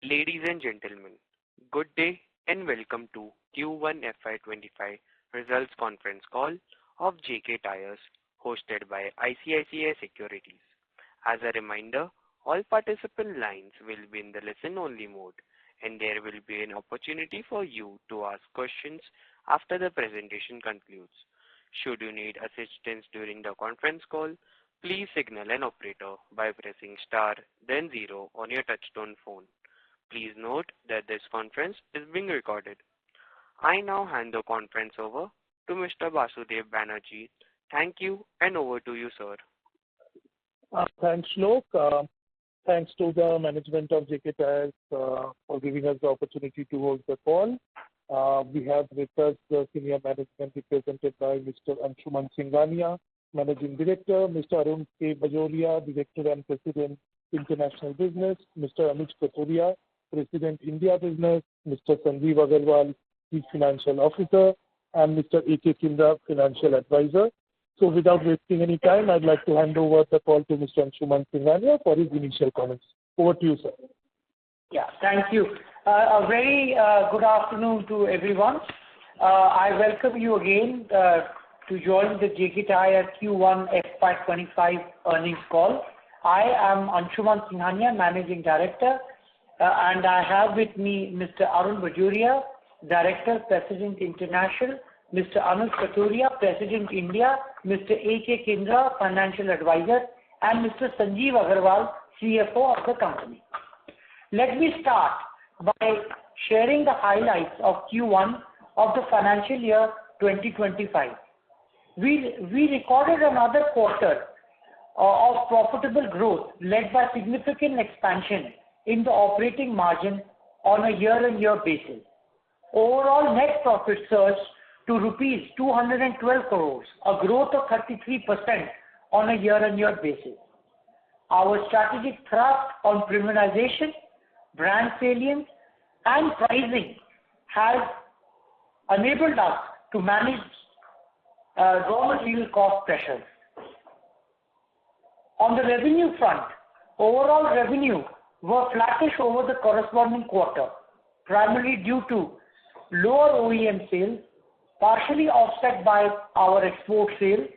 Ladies and gentlemen, good day and welcome to Q1 FY25 results conference call of JK Tyres, hosted by ICICI Securities. As a reminder, all participant lines will be in the listen-only mode, and there will be an opportunity for you to ask questions after the presentation concludes. Should you need assistance during the conference call, please signal an operator by pressing star then zero on your touchtone phone. Please note that this conference is being recorded. I now hand the conference over to Mr. Basudev Banerjee. Thank you, and over to you, sir. Thanks, Shlok. Thanks to the management of JK Tyres for giving us the opportunity to hold the call. We have with us the senior management represented by Mr. Anshuman Singhania, Managing Director, Mr. Arun K. Bajoria, Director and President, International Business, Mr. Anuj Kathuria, President, India Business, Mr. Sanjeev Agarwal, Chief Financial Officer, and Mr. A.K. Kindra, Financial Advisor. So without wasting any time, I'd like to hand over the call to Mr. Anshuman Singhania for his initial comments. Over to you, sir. Yeah, thank you. A very good afternoon to everyone. I welcome you again to join the JK Tyre Q1 FY25 earnings call. I am Anshuman Singhania, Managing Director, and I have with me Mr. Arun Bajoria, Director, President International, Mr. Anuj Kathuria, President India, Mr. A.K. Kindra, Financial Advisor, and Mr. Sanjeev Agarwal, CFO of the company. Let me start by sharing the highlights of Q1 of the financial year 2025. We recorded another quarter of profitable growth led by significant expansion in the operating margin on a year-on-year basis. Overall net profit surged to rupees 212 crores, a growth of 33% on a year-on-year basis. Our strategic thrust on premiumization, brand salience, and pricing has enabled us to manage raw material cost pressures. On the revenue front, overall revenue were flattish over the corresponding quarter, primarily due to lower OEM sales, partially offset by our export sales,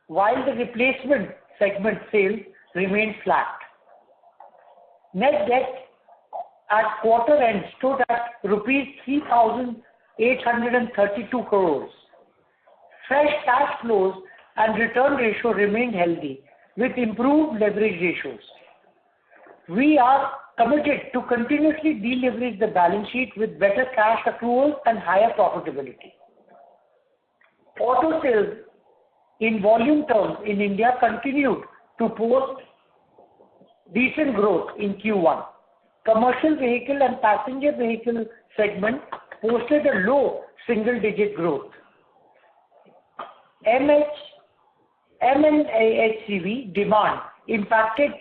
while the replacement segment sales remained flat. Net debt at quarter end stood at rupees 3,832 crores. Fresh cash flows and return ratio remained healthy with improved leverage ratios. We are committed to continuously deleverage the balance sheet with better cash accruals and higher profitability. Auto sales in volume terms in India continued to post decent growth in Q1. Commercial vehicle and passenger vehicle segment posted a low single-digit growth. M&HCV demand impacted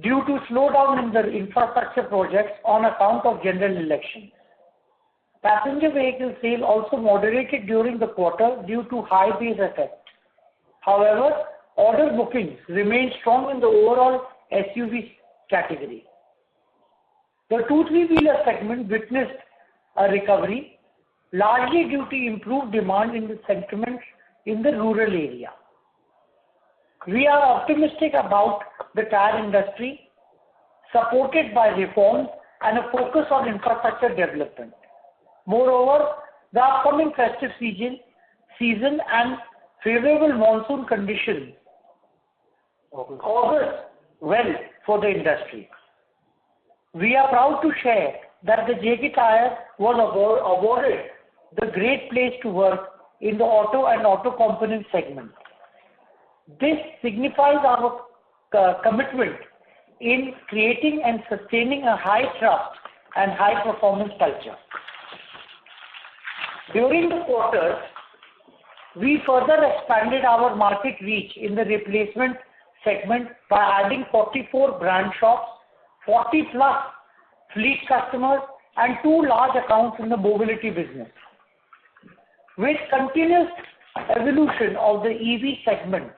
due to slowdown in the infrastructure projects on account of general elections. Passenger vehicle sale also moderated during the quarter due to high base effect. However, order bookings remained strong in the overall SUV category. The 2-3-wheeler segment witnessed a recovery, largely due to improved demand in the sentiments in the rural area. We are optimistic about the tire industry, supported by reforms and a focus on infrastructure development. Moreover, the upcoming festive season and favorable monsoon conditions augurs well for the industry. We are proud to share that the JK Tyre was awarded the Great Place to Work in the auto and auto component segment. This signifies our commitment in creating and sustaining a high trust and high performance culture. During the quarter, we further expanded our market reach in the replacement segment by adding 44 brand shops, 40 plus fleet customers, and 2 large accounts in the mobility business. With continuous evolution of the EV segment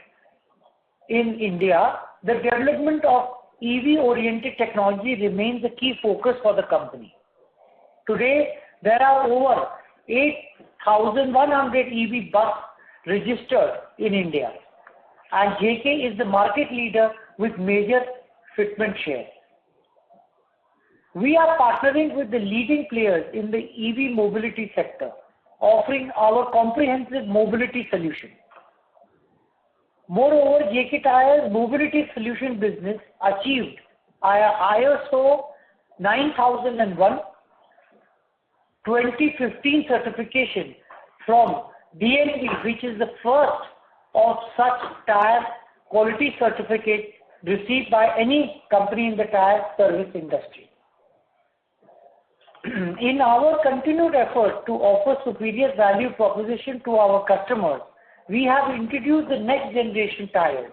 in India, the development of EV-oriented technology remains a key focus for the company. Today, there are over 8,100 EV bus registered in India, and JK is the market leader with major fitment share. We are partnering with the leading players in the EV mobility sector, offering our comprehensive mobility solution. Moreover, JK Tyre's mobility solution business achieved ISO 9001 2015 certification from DNV, which is the first of such tire quality certificate received by any company in the tire service industry. In our continued effort to offer superior value proposition to our customers, we have introduced the next generation tires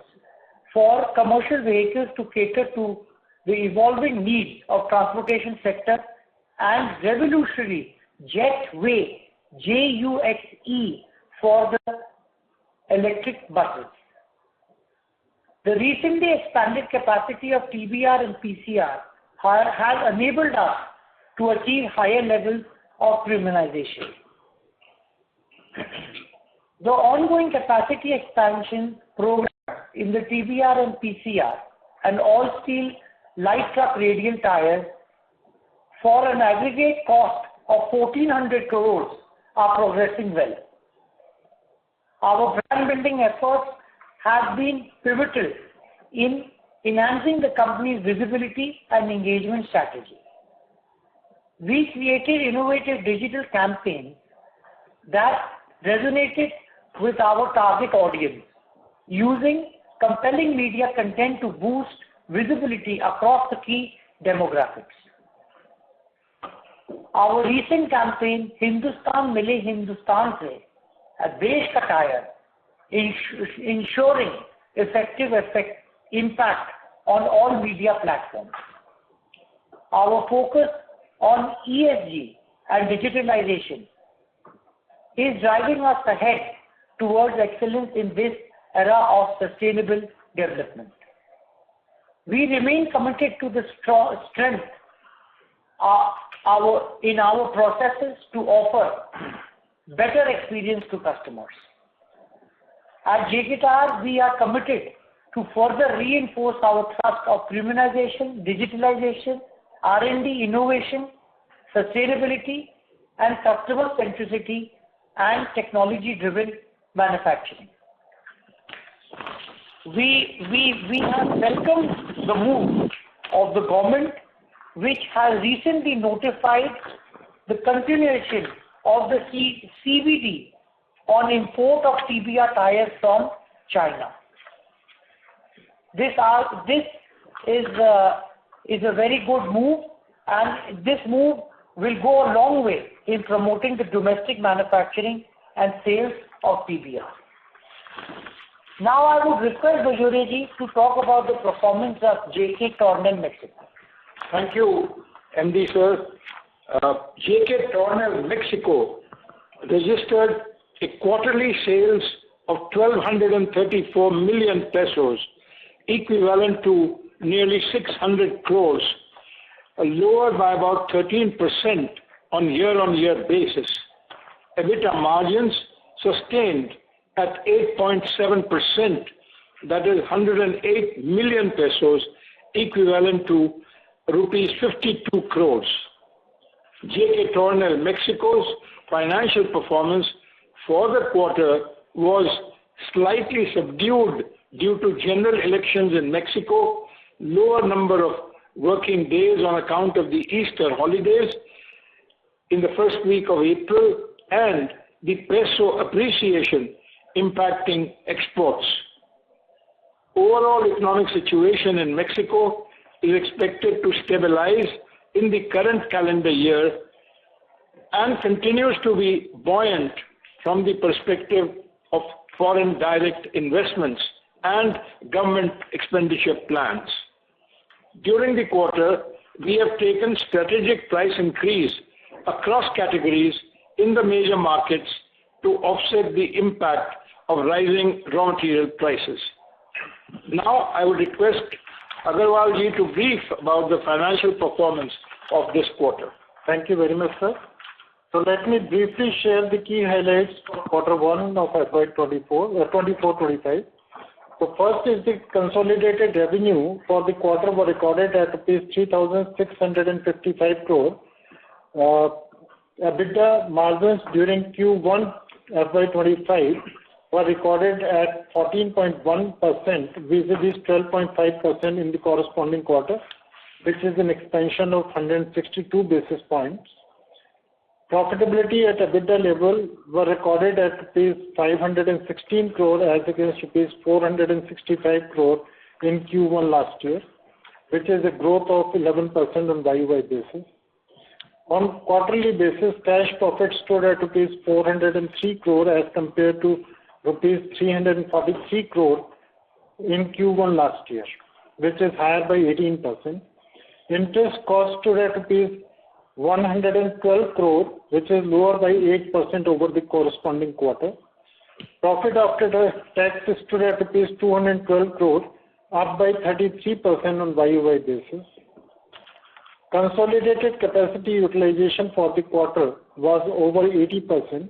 for commercial vehicles to cater to the evolving needs of transportation sector and revolutionary Jetway JUXE for the electric buses. The recently expanded capacity of TBR and PCR has enabled us to achieve higher levels of premiumization. The ongoing capacity expansion program in the TBR and PCR and all steel light truck radial tires for an aggregate cost of 1,400 crores are progressing well. Our brand building efforts have been pivotal in enhancing the company's visibility and engagement strategy. We created innovative digital campaigns that resonated with our target audience, using compelling media content to boost visibility across the key demographics. Our recent campaign, Hindustan Mile Hindustan Se, a Desh Ka Tyre, ensuring effective impact on all media platforms. Our focus on ESG and digitalization is driving us ahead towards excellence in this era of sustainable development. We remain committed to the strength in our processes to offer better experience to customers. At JK Tyre, we are committed to further reinforce our thrust of premiumization, digitalization, R&D innovation, sustainability, and customer centricity and technology-driven manufacturing. We have welcomed the move of the government, which has recently notified the continuation of the CVD on import of TBR tires from China. This is a very good move, and this move will go a long way in promoting the domestic manufacturing and sales of TBR. Now I would request Bajoria to talk about the performance of JK Tornel Mexico. Thank you, MD sir. JK Tornel Mexico registered a quarterly sales of 1,234 million pesos, equivalent to nearly 600 crores, lower by about 13% on year-on-year basis. EBITDA margins sustained at 8.7%, that is 108 million pesos, equivalent to rupees 52 crores. JK Tornel Mexico's financial performance for the quarter was slightly subdued due to general elections in Mexico, lower number of working days on account of the Easter holidays in the first week of April, and the peso appreciation impacting exports. Overall economic situation in Mexico is expected to stabilize in the current calendar year and continues to be buoyant from the perspective of foreign direct investments and government expenditure plans. During the quarter, we have taken strategic price increase across categories in the major markets to offset the impact of rising raw material prices. Now I would request Agarwal ji to brief about the financial performance of this quarter. Thank you very much, sir. So let me briefly share the key highlights for quarter one of FY24-25. So first is the consolidated revenue for the quarter were recorded at rupees 3,655 crore. EBITDA margins during Q1 FY25 were recorded at 14.1% vis-a-vis 12.5% in the corresponding quarter, which is an expansion of 162 basis points. Profitability at EBITDA level were recorded at rupees 516 crore as against rupees 465 crore in Q1 last year, which is a growth of 11% on YOY basis. On quarterly basis, cash profit stood at rupees 403 crore as compared to rupees 343 crore in Q1 last year, which is higher by 18%. Interest cost stood at rupees 112 crore, which is lower by 8% over the corresponding quarter. Profit after tax stood at rupees 212 crore, up by 33% on YOY basis. Consolidated capacity utilization for the quarter was over 80%.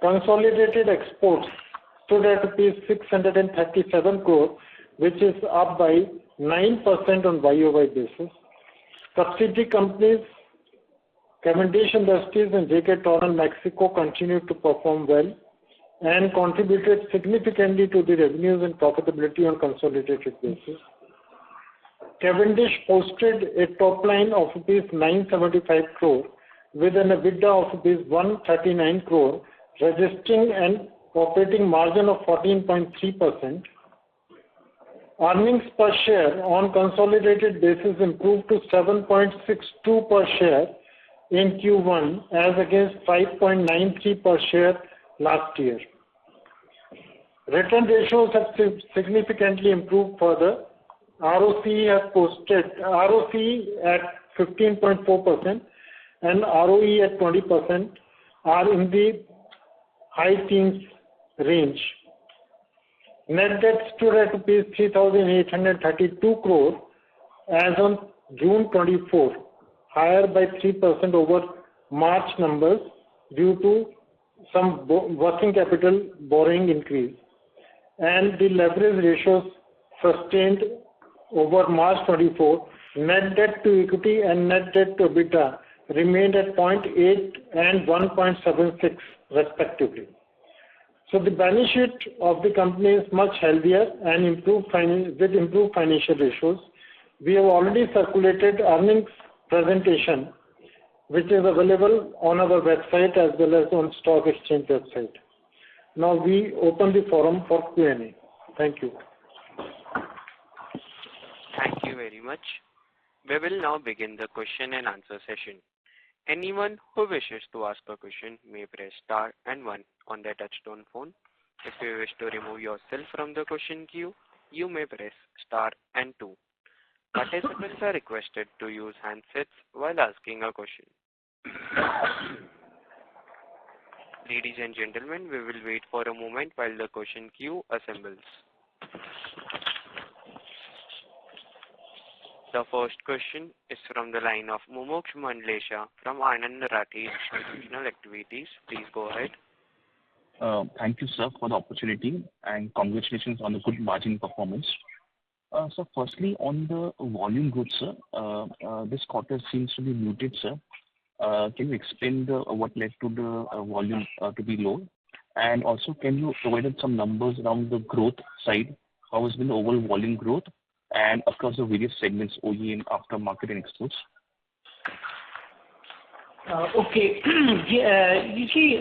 Consolidated exports stood at rupees 637 crore, which is up by 9% on YOY basis. Subsidiary companies, Cavendish Industries and JK Tornel Mexico continued to perform well and contributed significantly to the revenues and profitability on consolidated basis. Cavendish posted a top line of rupees 975 crore with an EBITDA of rupees 139 crore, registering an operating margin of 14.3%. Earnings per share on consolidated basis improved to 7.62 per share in Q1 as against 5.93 per share last year. Return ratios have significantly improved further. ROC has posted ROC at 15.4% and ROE at 20% are in the high teens range. Net debt stood at rupees 3,832 crore as on June 24, higher by 3% over March numbers due to some working capital borrowing increase, and the leverage ratios sustained over March 24. Net debt to equity and net debt to EBITDA remained at 0.8 and 1.76 respectively. So the balance sheet of the company is much healthier and improved financial ratios. We have already circulated earnings presentation, which is available on our website as well as on stock exchange website. Now we open the forum for Q&A. Thank you. Thank you very much. We will now begin the question and answer session. Anyone who wishes to ask a question may press star and 1 on their touchtone phone. If you wish to remove yourself from the question queue, you may press star and 2. Participants are requested to use handsets while asking a question. Ladies and gentlemen, we will wait for a moment while the question queue assembles. The first question is from the line of Mumuksh Mandlesha from Anand Rathi Institutional Activities. Please go ahead. Thank you, sir, for the opportunity and congratulations on the good margin performance. So firstly, on the volume growth, sir, this quarter seems to be muted, sir. Can you explain what led to the volume to be low? And also, can you provide some numbers around the growth side? How has been the overall volume growth and across the various segments, OEM, aftermarket, and exports? Okay. You see,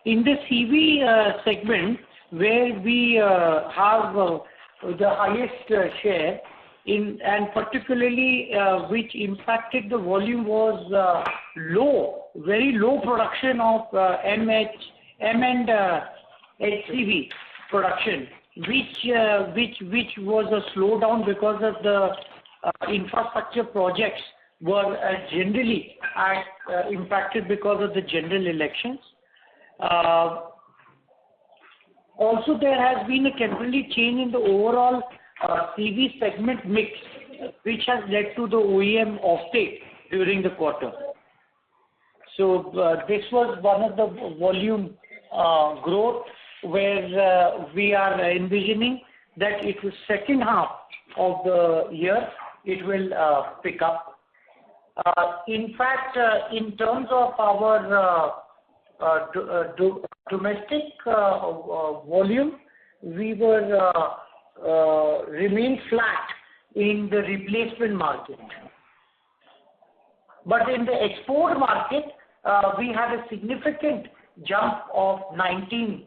in the CV segment, where we have the highest share, and particularly which impacted the volume was very low production of M and HCV production, which was a slowdown because of the infrastructure projects were generally impacted because of the general elections. Also, there has been a temporary change in the overall CV segment mix, which has led to the OEM offtake during the quarter. So this was one of the volume growth where we are envisioning that it was second half of the year it will pick up. In fact, in terms of our domestic volume, we were remain flat in the replacement market. But in the export market, we had a significant jump of 19%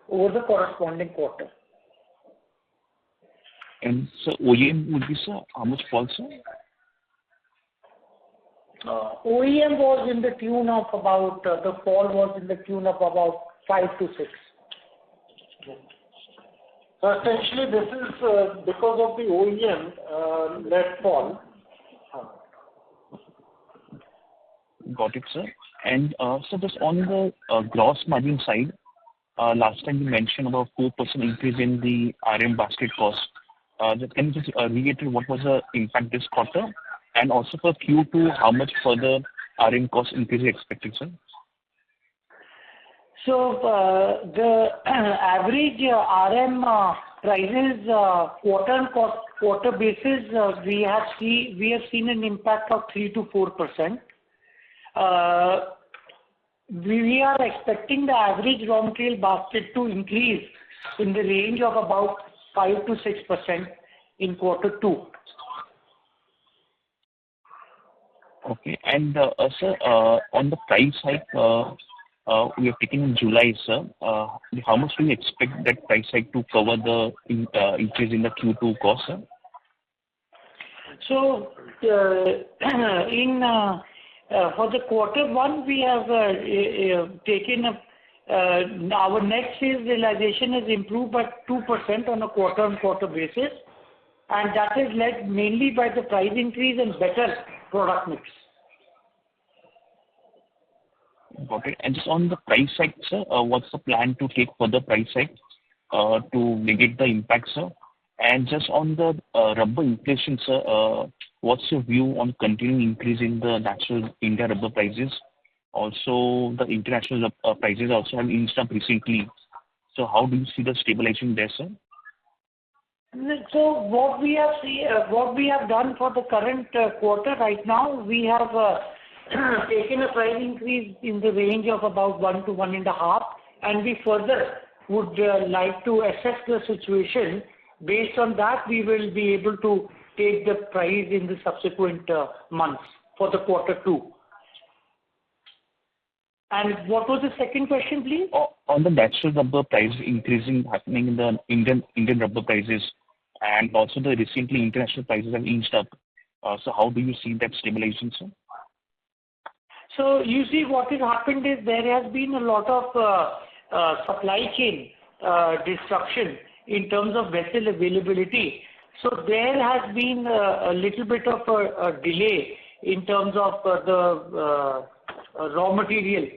over the corresponding quarter. And so OEM would be, sir, how much fall, sir? OEM was in the tune of about, the fall was in the tune of about 5 to 6. So essentially, this is because of the OEM net fall. Got it, sir. And so just on the gross margin side, last time you mentioned about 4% increase in the RM basket cost. Can you just reiterate what was the impact this quarter? And also for Q2, how much further RM cost increase is expected, sir? So the average RM prices quarter basis, we have seen an impact of 3 to 4%. We are expecting the average raw material basket to increase in the range of about 5 to 6% in quarter 2. Okay. And sir, on the price hike we are taking in July, sir, how much do you expect that price hike to cover the increase in the Q2 cost, sir? So for the quarter 1, we have taken our net sales realization has improved by 2% on a quarter-on-quarter basis, and that is led mainly by the price increase and better product mix. Got it. And just on the price hike, sir, what's the plan to take further price hike to negate the impact, sir? And just on the rubber inflation, sir, what's your view on continuing increase in the natural India rubber prices? Also, the international prices also have inched up recently. So how do you see the stabilization there, sir? So what we have done for the current quarter right now, we have taken a price increase in the range of about 1 to 1.5, and we further would like to assess the situation. Based on that, we will be able to take the price in the subsequent months for the quarter 2. And what was the second question, please? On the natural rubber price increasing happening in the Indian rubber prices, and also the recently international prices have inched up. So how do you see that stabilization, sir? So you see, what has happened is there has been a lot of supply chain disruption in terms of vessel availability. So there has been a little bit of a delay in terms of the raw material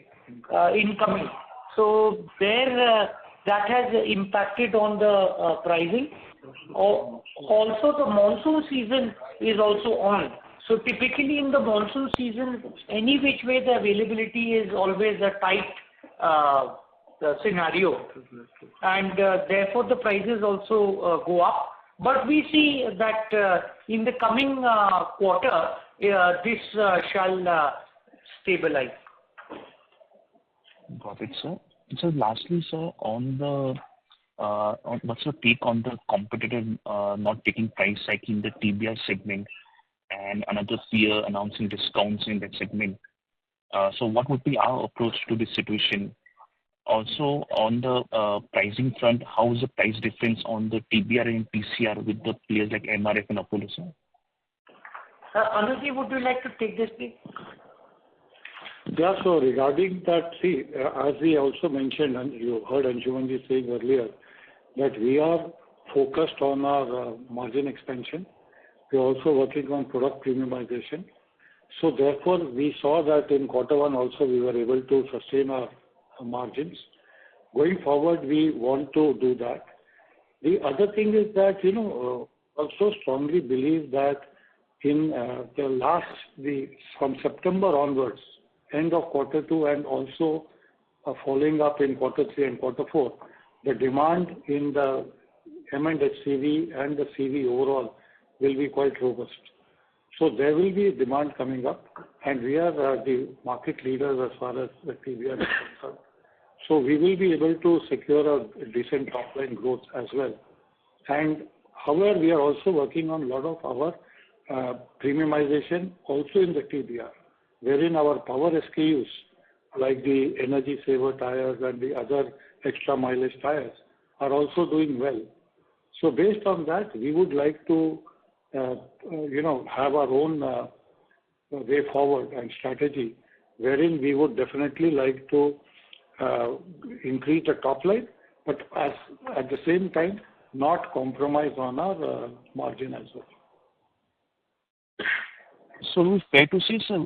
incoming. So there that has impacted on the pricing. Also, the monsoon season is also on. So typically in the monsoon season, any which way the availability is always a tight scenario, and therefore the prices also go up. But we see that in the coming quarter, this shall stabilize. Got it, sir. So lastly, sir, on the what's your take on the competitor not taking price hike in the TBR segment and another peer announcing discounts in that segment? So what would be our approach to this situation? Also, on the pricing front, how is the price difference on the TBR and PCR with the players like MRF and Apollo, sir? Anuj, would you like to take this, please? Yeah, so regarding that, see, as we also mentioned, and you heard Anshumanji saying earlier, that we are focused on our margin expansion. We are also working on product premiumization. So therefore, we saw that in quarter 1 also we were able to sustain our margins. Going forward, we want to do that. The other thing is that, also strongly believe that in from September onwards, end of quarter 2 and also following up in quarter 3 and quarter 4, the demand in the M&HCV and the CV overall will be quite robust. So there will be demand coming up, and we are the market leaders as far as the TBR is concerned. So we will be able to secure a decent top line growth as well. And however, we are also working on a lot of our premiumization also in the TBR, wherein our power SKUs like the energy saver tires and the other extra mileage tires are also doing well. So based on that, we would like to have our own way forward and strategy, wherein we would definitely like to increase the top line, but at the same time not compromise on our margin as well. So it's fair to say, sir,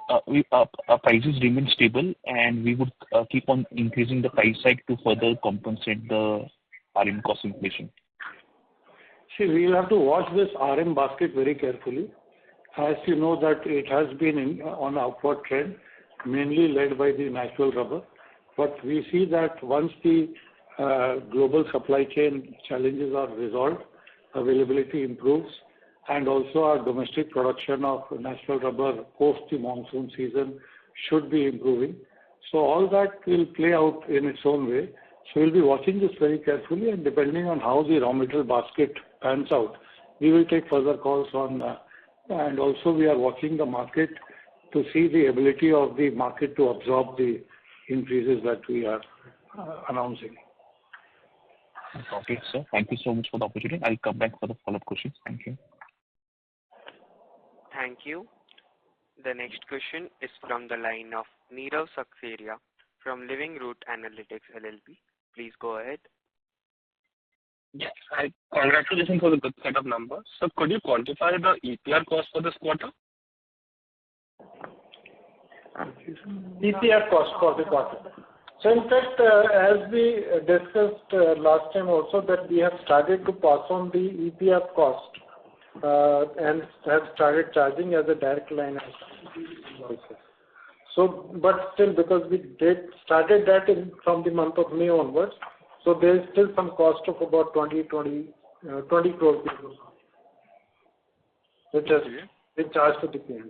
our prices remain stable, and we would keep on increasing the price hike to further compensate the RM cost inflation. See, we will have to watch this RM basket very carefully. As you know that it has been on an upward trend, mainly led by the natural rubber. But we see that once the global supply chain challenges are resolved, availability improves, and also our domestic production of natural rubber post the monsoon season should be improving. So all that will play out in its own way. So we'll be watching this very carefully, and depending on how the raw material basket pans out, we will take further calls on and also we are watching the market to see the ability of the market to absorb the increases that we are announcing. Okay, sir. Thank you so much for the opportunity. I'll come back for the follow-up questions. Thank you. Thank you. The next question is from the line of Nirav Sakseria from Living Root Analytics LLP. Please go ahead. Yes, congratulations for the good set of numbers. So could you quantify the EPR cost for this quarter? EPR cost for the quarter. So in fact, as we discussed last time also, that we have started to pass on the EPR cost and have started charging as a direct line item. So, but still, because we started that from the month of May onwards, so there is still some cost of about 20 crores, which has been charged to the P&L.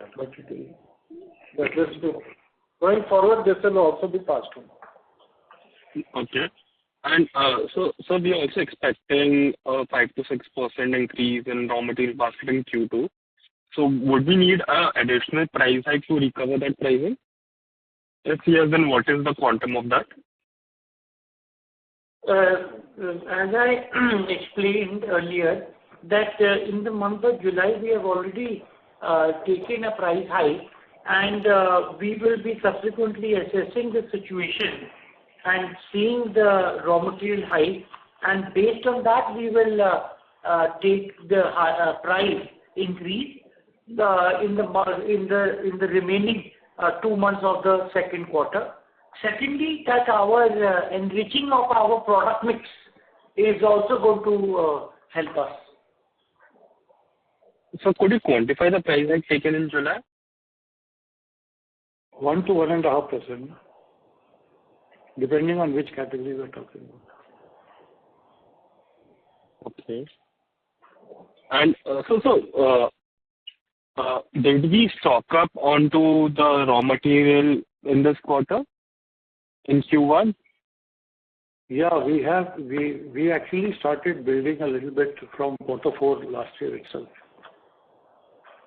Going forward, this will also be passed on. Okay. And so we are also expecting a 5 to 6% increase in raw material basket in Q2. So would we need an additional price hike to recover that pricing? If yes, then what is the quantum of that? As I explained earlier, that in the month of July we have already taken a price hike, and we will be subsequently assessing the situation and seeing the raw material hike, and based on that we will take the price increase in the remaining 2 months of the second quarter. Secondly, that our enriching of our product mix is also going to help us. So could you quantify the price hike taken in July? 1 to 1.5%, depending on which category we are talking about. Okay. And did we stock up onto the raw material in this quarter, in Q1? Yeah, we have. We actually started building a little bit from quarter 4 last year itself.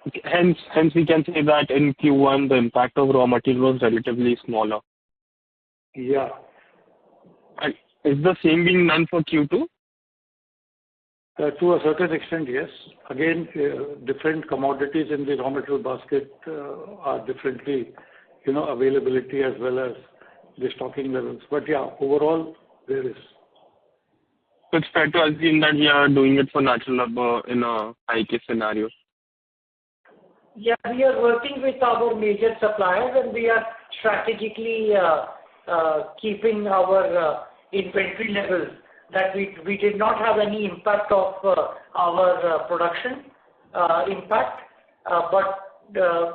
Okay. Hence we can say that in Q1 the impact of raw material was relatively smaller. Yeah. And is the same being done for Q2? To a certain extent, yes. Again, different commodities in the raw material basket are differently, availability as well as the stocking levels. But yeah, overall, there is. So it's fair to assume that we are doing it for natural rubber in a high case scenario. Yeah, we are working with our major suppliers, and we are strategically keeping our inventory levels that we did not have any impact of our production impact, but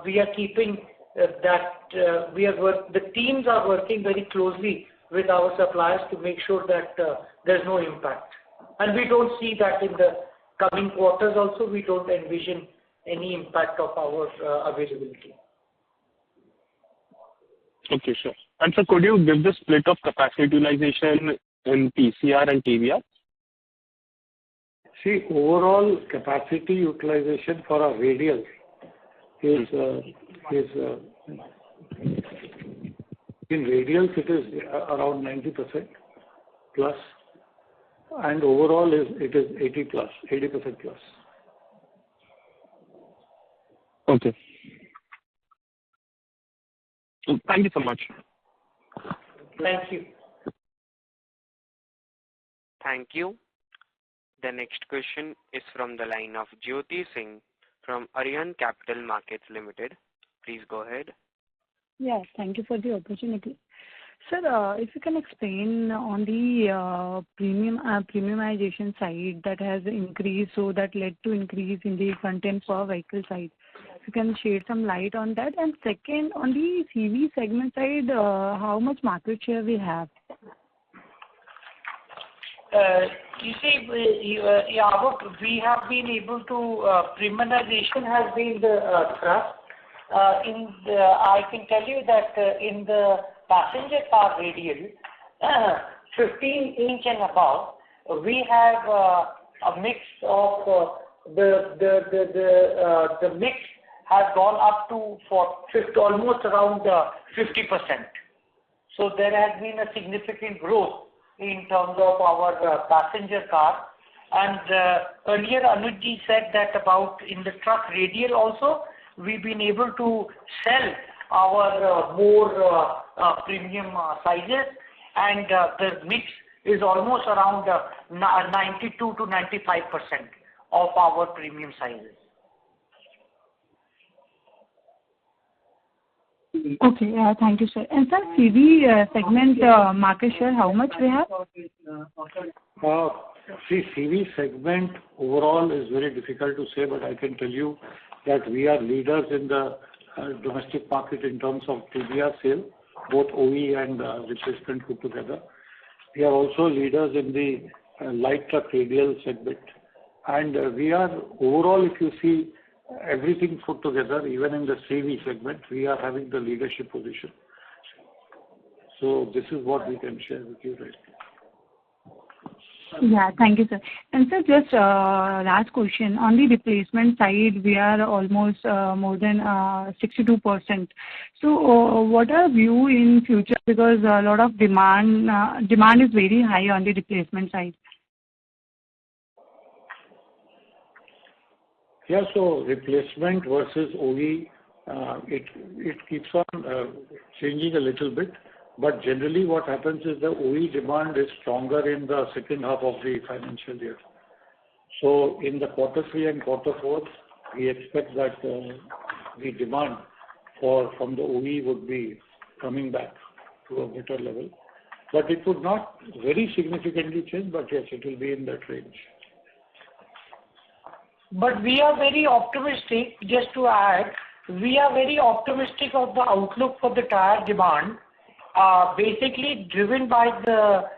we are keeping the teams are working very closely with our suppliers to make sure that there's no impact. And we don't see that in the coming quarters also. We don't envision any impact of our availability. Okay, sure. And so could you give the split of capacity utilization in PCR and TBR? See, overall capacity utilization for our radial is in radials it is around 90% plus, and overall it is 80% plus. Okay. Thank you so much. Thank you. Thank you. The next question is from the line of Jyoti Singh from Arihant Capital Markets Limited. Please go ahead. Yes, thank you for the opportunity. Sir, if you can explain on the premiumization side that has increased, so that led to increase in the content per vehicle side. If you can shed some light on that. And second, on the CV segment side, how much market share we have? You see, we have been able to, premiumization has been the thrust. I can tell you that in the passenger car radial, 15-inch and above, we have a mix of the mix has gone up to almost around 50%. So there has been a significant growth in terms of our passenger car. And earlier Anujji said that about in the truck radial also, we've been able to sell our more premium sizes, and the mix is almost around 92 to 95% of our premium sizes. Okay, thank you, sir. And sir, CV segment market share, how much we have? See, CV segment overall is very difficult to say, but I can tell you that we are leaders in the domestic market in terms of TBR sale, both OE and replacement put together. We are also leaders in the light truck radial segment. And we are overall, if you see everything put together, even in the CV segment, we are having the leadership position. So this is what we can share with you right now. Yeah, thank you, sir. And sir, just last question. On the replacement side, we are almost more than 62%. So what are view in future? Because a lot of demand is very high on the replacement side. Yeah, so replacement versus OE, it keeps on changing a little bit. But generally what happens is the OE demand is stronger in the second half of the financial year. So in the quarter 3 and quarter 4, we expect that the demand from the OE would be coming back to a better level. But it would not very significantly change, but yes, it will be in that range. But we are very optimistic, just to add, we are very optimistic of the outlook for the tire demand, basically driven by the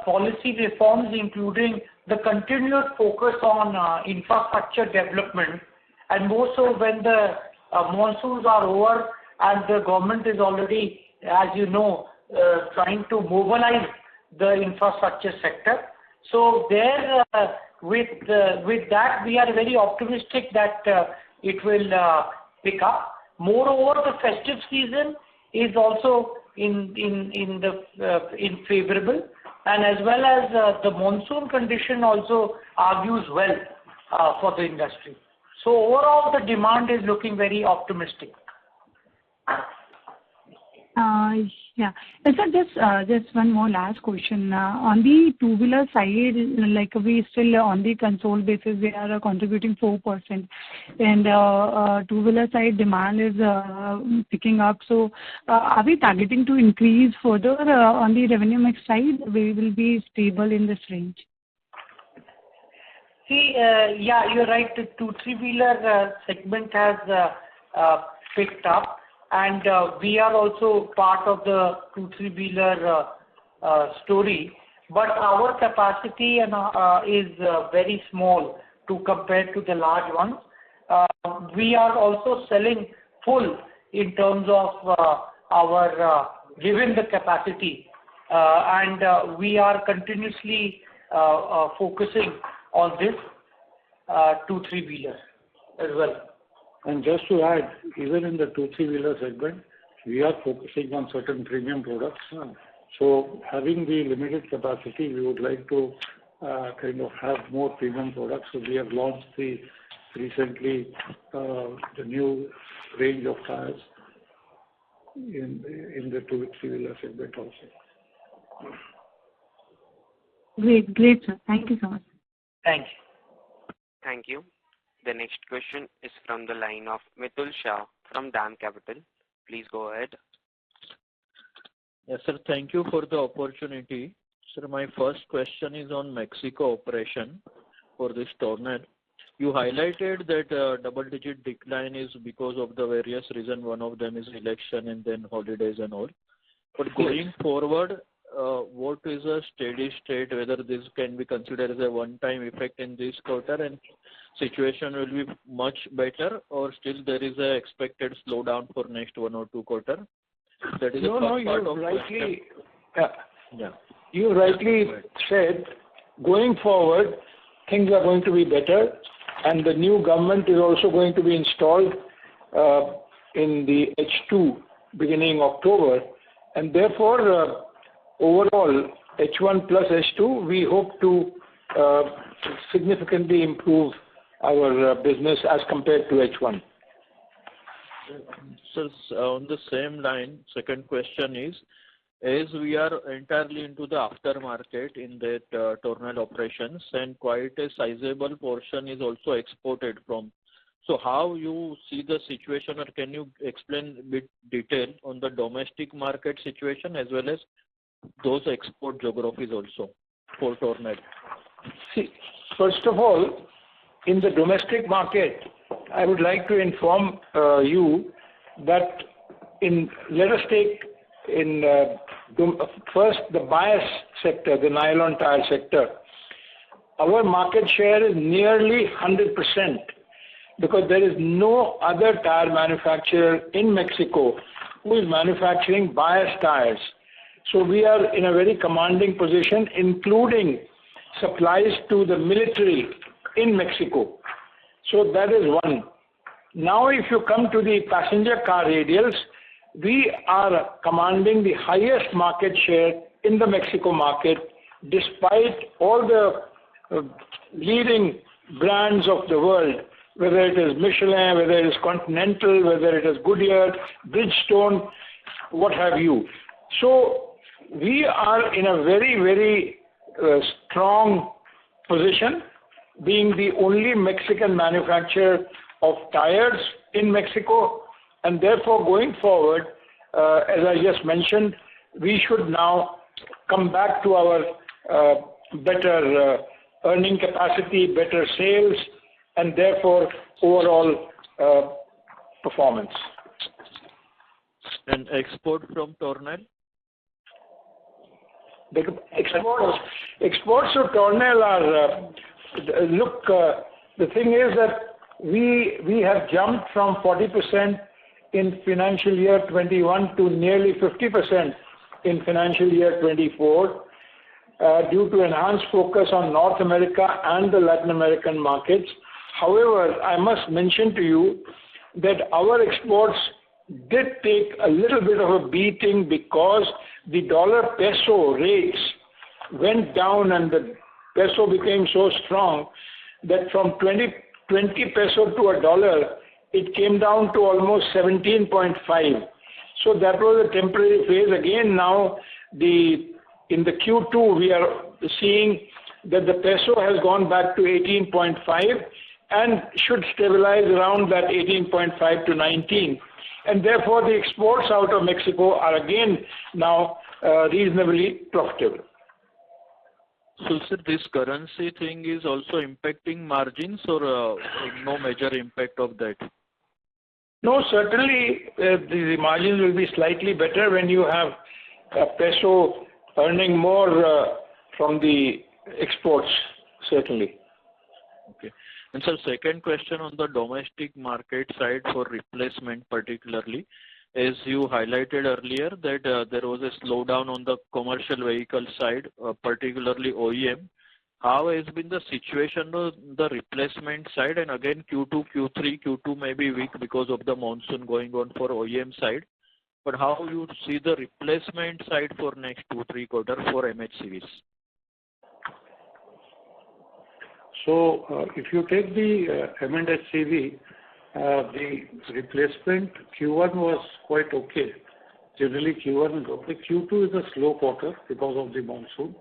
policy reforms, including the continued focus on infrastructure development, and more so when the monsoons are over and the government is already, as you know, trying to mobilize the infrastructure sector. So there, with that, we are very optimistic that it will pick up. Moreover, the festive season is also in favorable, and as well as the monsoon condition also argues well for the industry. So overall, the demand is looking very optimistic. Yeah. And sir, just one more last question. On the two-wheeler side, like we still on the console basis, we are contributing 4%, and two-wheeler side demand is picking up. So, are we targeting to increase further on the revenue mix side? We will be stable in this range. See, yeah, you're right. The two-three-wheeler segment has picked up, and we are also part of the two-three-wheeler story. But our capacity is very small to compare to the large ones. We are also selling full in terms of our given the capacity, and we are continuously focusing on this two-three-wheeler as well. And just to add, even in the two-three-wheeler segment, we are focusing on certain premium products. So having the limited capacity, we would like to kind of have more premium products. So we have launched recently the new range of tires in the two-three-wheeler segment also. Great, sir. Thank you so much. Thank you. Thank you. The next question is from the line of Mitul Shah from DAM Capital. Please go ahead. Yes, sir. Thank you for the opportunity. Sir, my first question is on Mexico operation for this Tornel. You highlighted that double-digit decline is because of the various reasons. One of them is election and then holidays and all. But going forward, what is a steady state, whether this can be considered as a one-time effect in this quarter and situation will be much better, or still there is a expected slowdown for next 1 or 2 quarters? That is you rightly said, going forward, things are going to be better, and the new government is also going to be installed in the H2 beginning October, and therefore overall H1 plus H2 we hope to significantly improve our business as compared to H1. So on the same line, second question is, as we are entirely into the aftermarket in that Tornel operations, and quite a sizable portion is also exported from. So how you see the situation, or can you explain a bit detail on the domestic market situation as well as those export geographies also for Tornel? See, first of all, in the domestic market, I would like to inform you that let us take first the bias sector, the nylon tire sector. Our market share is nearly 100% because there is no other tire manufacturer in Mexico who is manufacturing bias tires. So we are in a very commanding position, including supplies to the military in Mexico. So that is one. Now if you come to the passenger car radials, we are commanding the highest market share in the Mexico market, despite all the leading brands of the world, whether it is Michelin, whether it is Continental, whether it is Goodyear, Bridgestone, what have you. So we are in a very, very strong position, being the only Mexican manufacturer of tires in Mexico, and therefore going forward, as I just mentioned, we should now come back to our better earning capacity, better sales, and therefore overall performance. And export from Tornel? The exports of Tornel are, the thing is that we have jumped from 40% in financial year 21 to nearly 50% in financial year 24 due to enhanced focus on North America and the Latin American markets. However, I must mention to you that our exports did take a little bit of a beating because the dollar peso rates went down and the peso became so strong that from 20 peso to a dollar, it came down to almost 17.5. So that was a temporary phase. Again, now in the Q2, we are seeing that the peso has gone back to 18.5 and should stabilize around that 18.5 to 19. And therefore, the exports out of Mexico are again now reasonably profitable. So, sir, this currency thing is also impacting margins, or no major impact of that? No, certainly the margins will be slightly better when you have a peso earning more from the exports, certainly. Okay. And sir, second question on the domestic market side for replacement particularly, as you highlighted earlier that there was a slowdown on the commercial vehicle side, particularly OEM. How has been the situation on the replacement side? And again, Q2, Q3, Q2 may be weak because of the monsoon going on for OEM side. But how you see the replacement side for next 2-3 quarters for MHCVs? So if you take the M&HCV, the replacement Q1 was quite okay. Generally Q1 is okay. Q2 is a slow quarter because of the monsoon.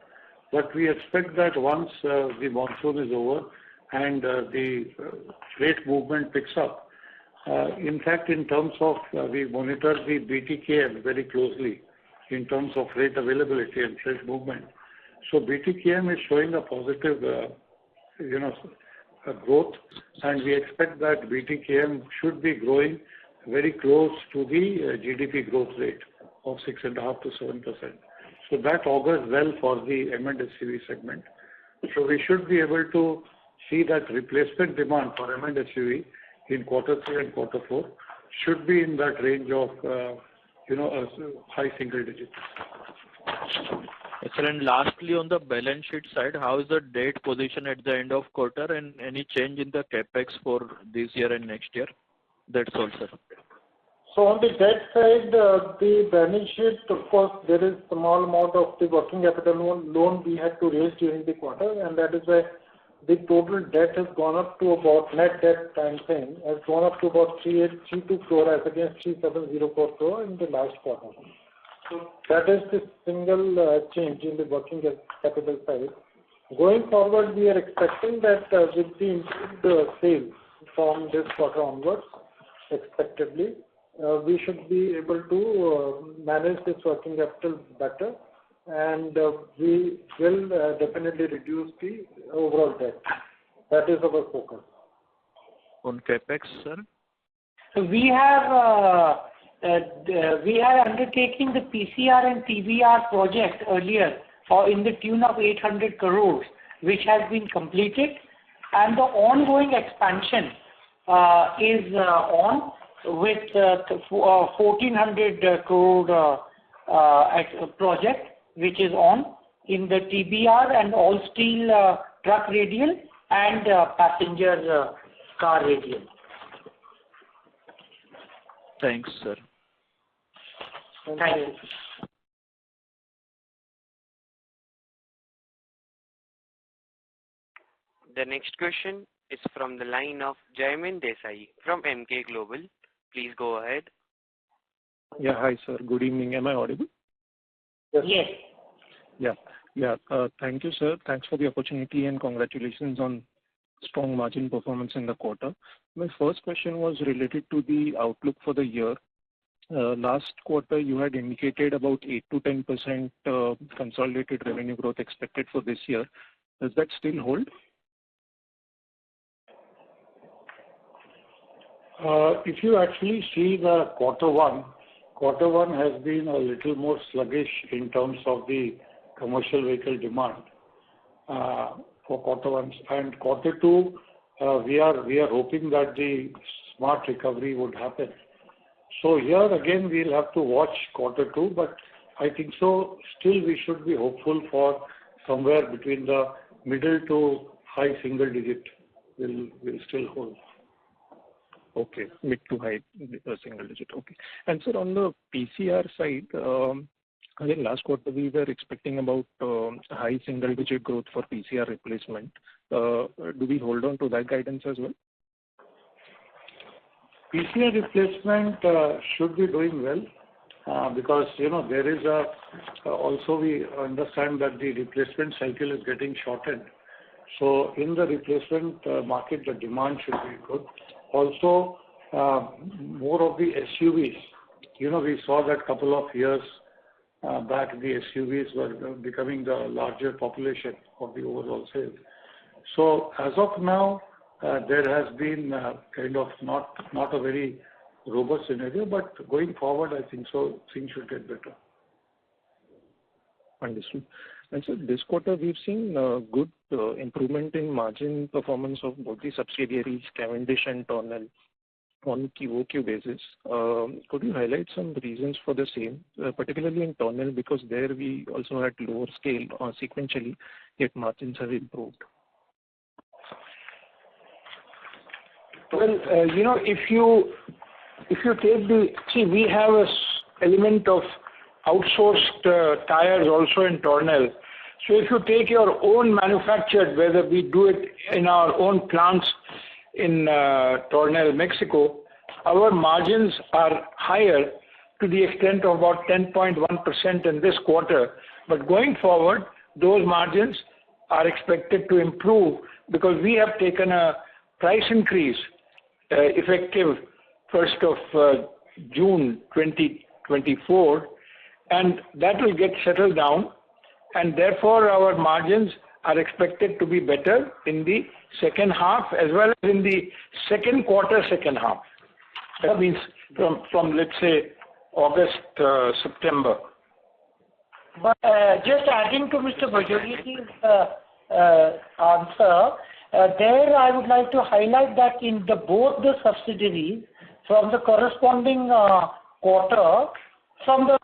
But we expect that once the monsoon is over and the freight movement picks up, in fact, in terms of we monitor the BTKM very closely in terms of freight availability and freight movement. So BTKM is showing a positive, growth, and we expect that BTKM should be growing very close to the GDP growth rate of 6.5 to 7%. So that augurs well for the M&HCV segment. So we should be able to see that replacement demand for M&HCV in quarter 3 and quarter 4 should be in that range of, a high single digit. Excellent. Lastly, on the balance sheet side, how is the debt position at the end of quarter and any change in the capex for this year and next year? That's all, sir. So on the debt side, the balance sheet, of course, there is small amount of the working capital loan we had to raise during the quarter, and that is why the total debt has gone up to about net debt time frame has gone up to about 3,832 crore as against 3,704 crore in the last quarter. So that is the single change in the working capital side. Going forward, we are expecting that with the improved sales from this quarter onwards, expectedly, we should be able to manage this working capital better, and we will definitely reduce the overall debt. That is our focus. On capex, sir? So we are undertaking the PCR and TBR project earlier in the tune of 800 crores, which has been completed, and the ongoing expansion is on with 1,400 crore project, which is on in the TBR and all steel truck radial and passenger car radial. Thanks, sir. Thank you. The next question is from the line of Jaimin Desai from MK Global. Please go ahead. Yeah, hi, sir. Good evening. Am I audible? Yes. Yeah. Thank you, sir. Thanks for the opportunity and congratulations on strong margin performance in the quarter. My first question was related to the outlook for the year. Last quarter, you had indicated about 8 to 10% consolidated revenue growth expected for this year. Does that still hold? If you actually see the quarter one has been a little more sluggish in terms of the commercial vehicle demand for quarter one. And quarter two, we are hoping that the smart recovery would happen. So here again, we'll have to watch quarter two, but I think so still we should be hopeful for somewhere between the middle to high single digit will still hold. Okay, mid to high single digit. Okay. And sir, on the PCR side, again, last quarter we were expecting about high single digit growth for PCR replacement. Do we hold on to that guidance as well? PCR replacement should be doing well. because there is also we understand that the replacement cycle is getting shortened. So in the replacement market, the demand should be good. Also, more of the SUVs. We saw that couple of years back, the SUVs were becoming the larger population of the overall sales. So as of now, there has been kind of not a very robust scenario, but going forward, I think so things should get better. Understood. And so this quarter, we've seen good improvement in margin performance of both the subsidiaries, Cavendish and Tornel, on QOQ basis. Could you highlight some reasons for the same, particularly in Tornel, because there we also had lower scale sequentially, yet margins have improved? Well, if you take we have a element of outsourced tires also in Tornel. So if you take your own manufactured, whether we do it in our own plants in Tornel, Mexico, our margins are higher to the extent of about 10.1% in this quarter. But going forward, those margins are expected to improve because we have taken a price increase effective 1st of June 2024, and that will get settled down, and therefore our margins are expected to be better in the second half as well as in the second quarter, second half. That means from let's say August, September. But just adding to Mr. Bajori's answer, there I would like to highlight that in both the subsidiaries, from the corresponding quarter, from the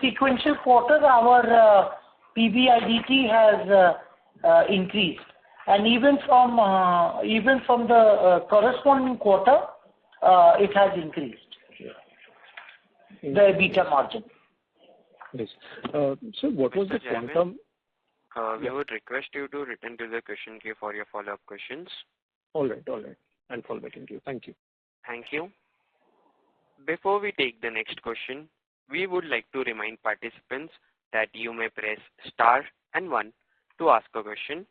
sequential quarter, our PBIDT has increased, and even from the corresponding quarter, it has increased. The EBITDA margin. Yes. So what was the quantum? We would request you to return to the question queue for your follow-up questions. All right. I'll fall back into you. Thank you. Thank you. Before we take the next question, we would like to remind participants that you may press star and 1 to ask a question.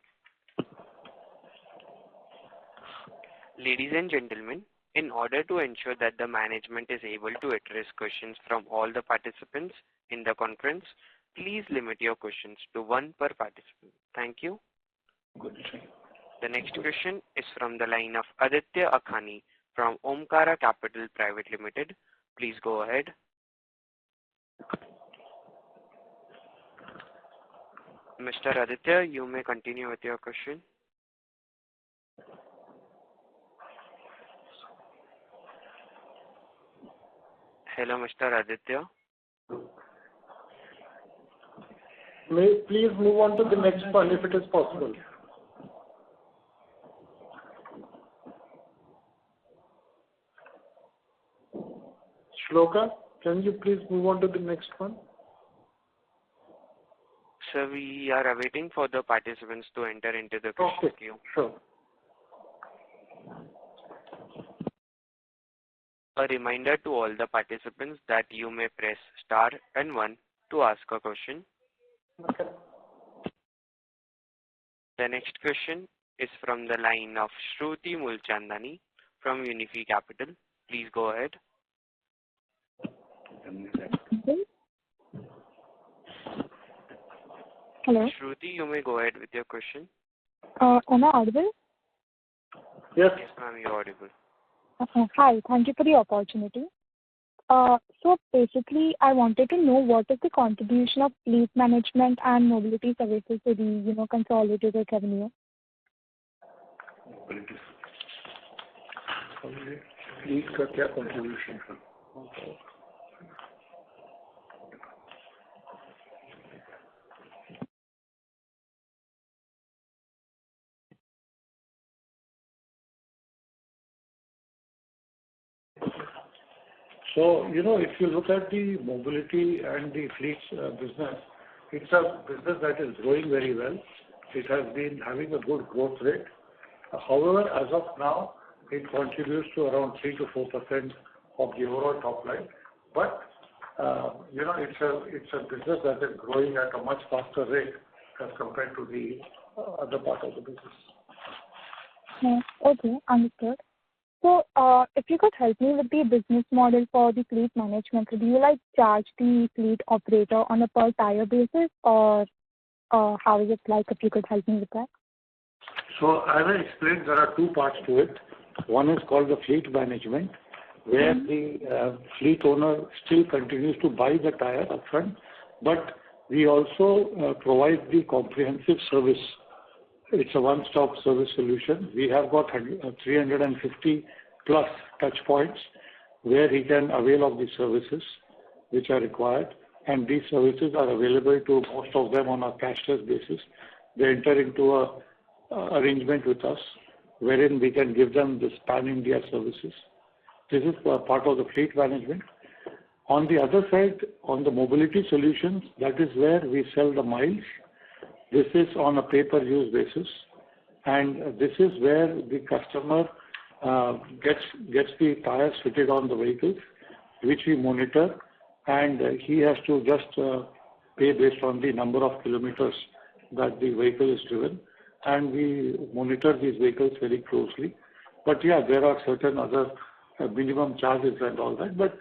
Ladies and gentlemen, in order to ensure that the management is able to address questions from all the participants in the conference, please limit your questions to 1 per participant. Thank you. Good. The next question is from the line of Aditya Akhani from Omkara Capital Private Limited. Please go ahead. Mr. Aditya, you may continue with your question. Hello, Mr. Aditya. May please move on to the next one if it is possible. Shloka, can you please move on to the next one? Sir, we are awaiting for the participants to enter into the question queue. Sure. A reminder to all the participants that you may press star and 1 to ask a question. Okay. The next question is from the line of Shruti Mulchandani from Unifi Capital. Please go ahead. Hello. Shruti, you may go ahead with your question. Am I audible? Yes. Yes, ma'am, you're audible. Hi, thank you for the opportunity. So basically, I wanted to know what is the contribution of fleet management and mobility services to the consolidated revenue. Fleet का क्या contribution है? So, if you look at the mobility and the fleets business, it's a business that is growing very well. It has been having a good growth rate. However, as of now, it contributes to around 3 to 4% of the overall top line. But it's a business that is growing at a much faster rate as compared to the other part of the business. Okay, understood. So, if you could help me with the business model for the fleet management, so do you charge the fleet operator on a per tire basis, or how is it like? If you could help me with that. So, as I explained, there are two parts to it. One is called the fleet management, where the fleet owner still continues to buy the tire upfront, but we also provide the comprehensive service. It's a one-stop service solution. We have got 350 plus touch points where he can avail of the services which are required, and these services are available to most of them on a cashless basis. They enter into a arrangement with us wherein we can give them this pan-India services. This is part of the fleet management. On the other side, on the mobility solutions, that is where we sell the miles. This is on a pay-per-use basis, and this is where the customer gets the tires fitted on the vehicles, which we monitor, and he has to just pay based on the number of kilometers that the vehicle is driven, and we monitor these vehicles very closely. But yeah, there are certain other minimum charges and all that, but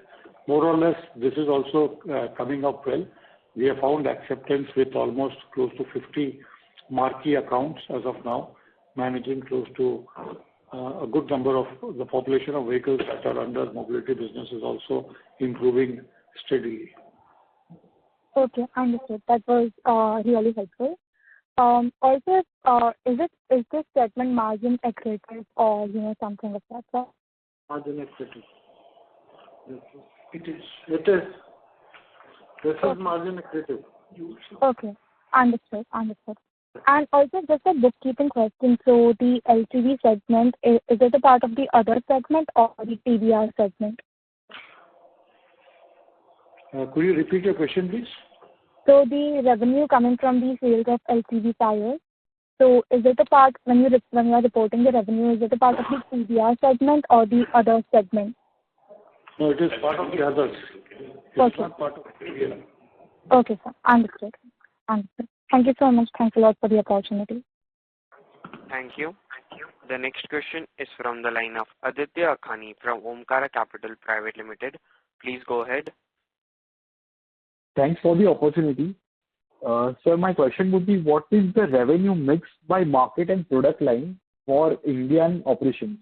more or less this is also coming up well. We have found acceptance with almost close to 50 marquee accounts as of now, managing close to a good number of the population of vehicles that are under mobility business is also improving steadily. Okay, understood. That was really helpful. Also, is this segment margin accretive or something of that sort? Margin accretive. It is. This is margin accretive. Okay, understood. And also just a bookkeeping question. So the LCV segment, is it a part of the other segment or the TBR segment? Could you repeat your question, please? So the revenue coming from the sales of LCV tires, so is it a part, when you are reporting the revenue, is it a part of the TBR segment or the other segment? No, it is part of the others. It's not part of TBR. Okay, sir. Understood. Thank you so much. Thanks a lot for the opportunity. Thank you. The next question is from the line of Aditya Akhani from Omkara Capital Private Limited. Please go ahead. Thanks for the opportunity. Sir, my question would be, what is the revenue mix by market and product line for Indian operations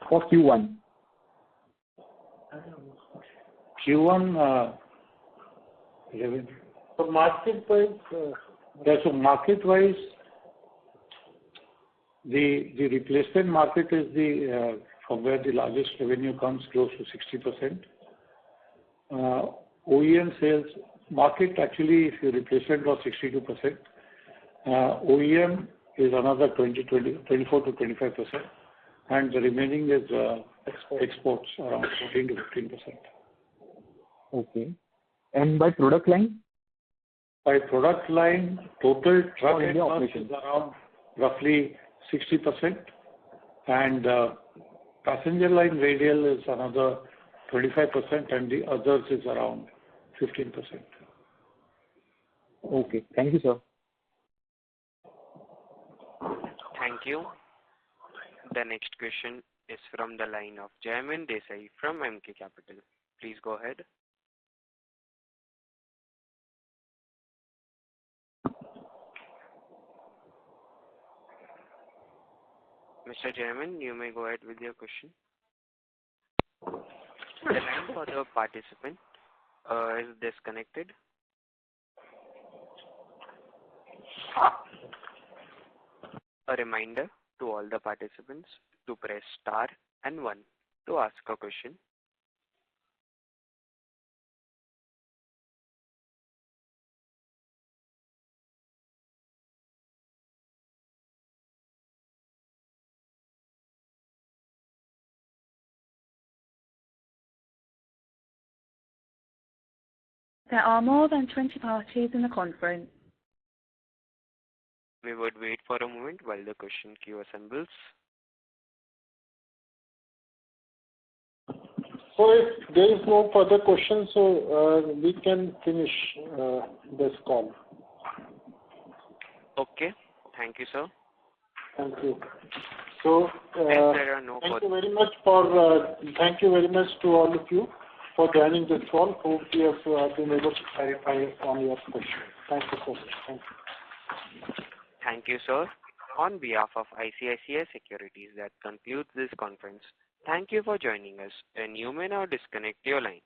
for Q1? Q1 revenue. So market-wise, the replacement market is from where the largest revenue comes, close to 60%. OEM sales market, actually, if your replacement was 62%, OEM is another 24 to 25%, and the remaining is exports around 14 to 15%. Okay. And by product line? By product line, total truck and bus is around roughly 60%, and passenger line radial is another 25%, and the others is around 15%. Okay. Thank you, sir. Thank you. The next question is from the line of Jaimin Desai from MK Capital. Please go ahead. Mr. Jaimin, you may go ahead with your question. The line for the participant is disconnected. A reminder to all the participants to press star and 1 to ask a question. There are more than 20 parties in the conference. We would wait for a moment while the question queue assembles. So if there is no further questions, so we can finish this call. Okay. Thank you, sir. Thank you. So there are no thank you very much to all of you for joining this call. Hope we have been able to clarify on your questions. Thank you so much. Thank you. Thank you, sir. On behalf of ICICI Securities, that concludes this conference. Thank you for joining us, and you may now disconnect your line.